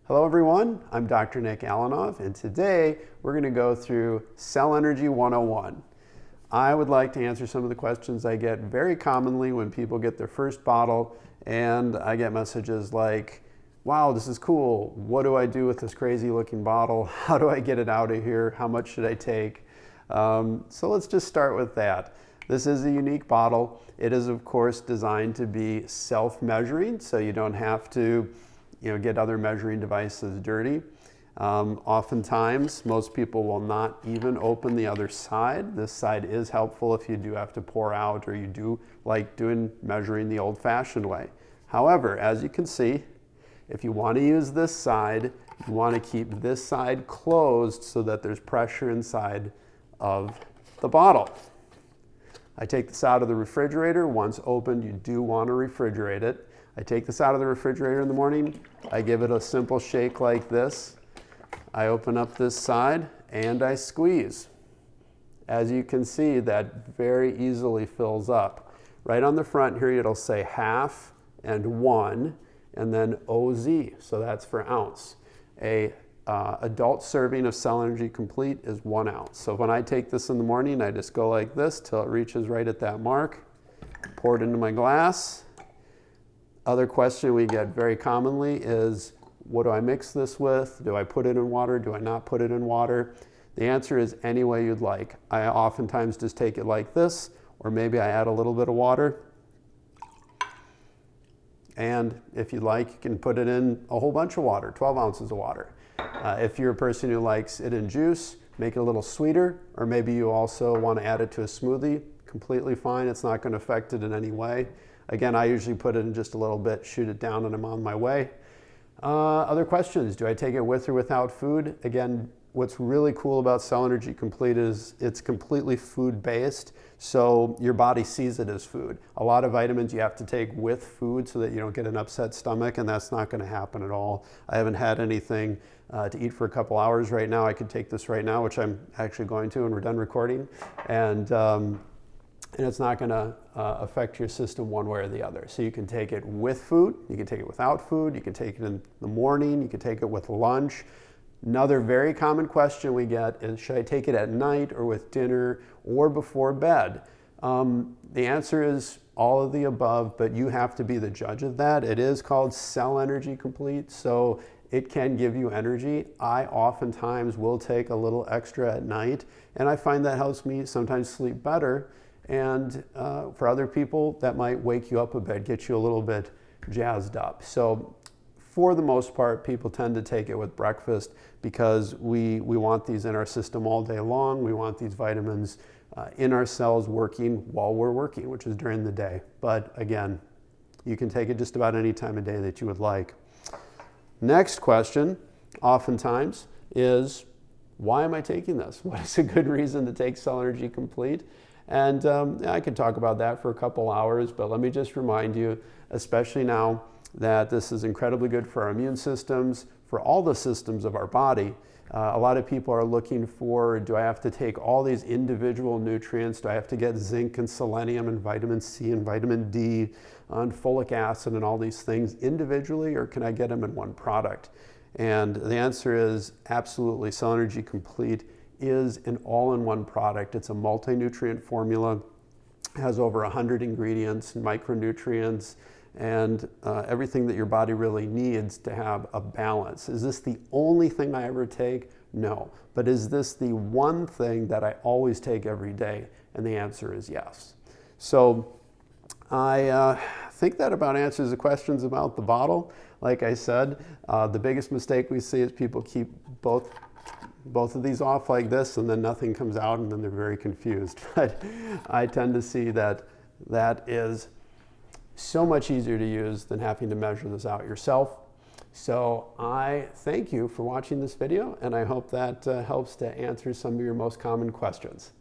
Hello everyone, I'm Dr. Nick Alanov, and today we're going to go through Cell Energy 101. I would like to answer some of the questions I get very commonly when people get their first bottle, and I get messages like, wow, this is cool. What do I do with this crazy looking bottle? How do I get it out of here? How much should I take? So let's just start with that. This is a unique bottle. It is, of course, designed to be self-measuring, so you don't have to get other measuring devices dirty. Oftentimes, most people will not even open the other side. This side is helpful if you do have to pour out or you do like measuring the old-fashioned way. However, as you can see, if you want to use this side, you want to keep this side closed so that there's pressure inside of the bottle. I take this out of the refrigerator. Once opened, you do want to refrigerate it. I take this out of the refrigerator in the morning. I give it a simple shake like this. I open up this side and I squeeze. As you can see, that very easily fills up. Right on the front here, it'll say half and 1, and then OZ, so that's for ounce. A adult serving of Cell Energy Complete is 1 ounce. So when I take this in the morning, I just go like this till it reaches right at that mark. Pour it into my glass. Other question we get very commonly is, what do I mix this with? Do I put it in water? Do I not put it in water? The answer is any way you'd like. I oftentimes just take it like this, or maybe I add a little bit of water. And if you'd like, you can put it in a whole bunch of water, 12 ounces of water. If you're a person who likes it in juice, make it a little sweeter, or maybe you also want to add it to a smoothie, completely fine. It's not going to affect it in any way. Again, I usually put it in just a little bit, shoot it down, and I'm on my way. Other questions, do I take it with or without food? Again, what's really cool about Cell Energy Complete is it's completely food-based, so your body sees it as food. A lot of vitamins you have to take with food so that you don't get an upset stomach, and that's not going to happen at all. I haven't had anything to eat for a couple hours right now. I could take this right now, which I'm actually going to when we're done recording, and it's not going to affect your system one way or the other. So you can take it with food, you can take it without food, you can take it in the morning, you can take it with lunch. Another very common question we get is, should I take it at night or with dinner or before bed? The answer is all of the above, but you have to be the judge of that. It is called Cell Energy Complete, so it can give you energy. I oftentimes will take a little extra at night, and I find that helps me sometimes sleep better. And for other people, that might wake you up a bit, get you a little bit jazzed up. So for the most part, people tend to take it with breakfast because we want these in our system all day long. We want these vitamins in our cells working while we're working, which is during the day. But again, you can take it just about any time of day that you would like. Next question, oftentimes, is why am I taking this? What is a good reason to take Cell Energy Complete? And I could talk about that for a couple hours, but let me just remind you, especially now, that this is incredibly good for our immune systems, for all the systems of our body. A lot of people are looking for, do I have to take all these individual nutrients? Do I have to get zinc and selenium and vitamin C and vitamin D and folic acid and all these things individually, or can I get them in one product? And the answer is absolutely. Cell Energy Complete is an all-in-one product. It's a multi-nutrient formula, has over 100 ingredients, micronutrients, and everything that your body really needs to have a balance. Is this the only thing I ever take? No. But is this the one thing that I always take every day? And the answer is yes. So I think that about answers the questions about the bottle. Like I said, the biggest mistake we see is people keep both of these off like this, and then nothing comes out, and then they're very confused. But I tend to see that that is so much easier to use than having to measure this out yourself. So I thank you for watching this video, and I hope that helps to answer some of your most common questions.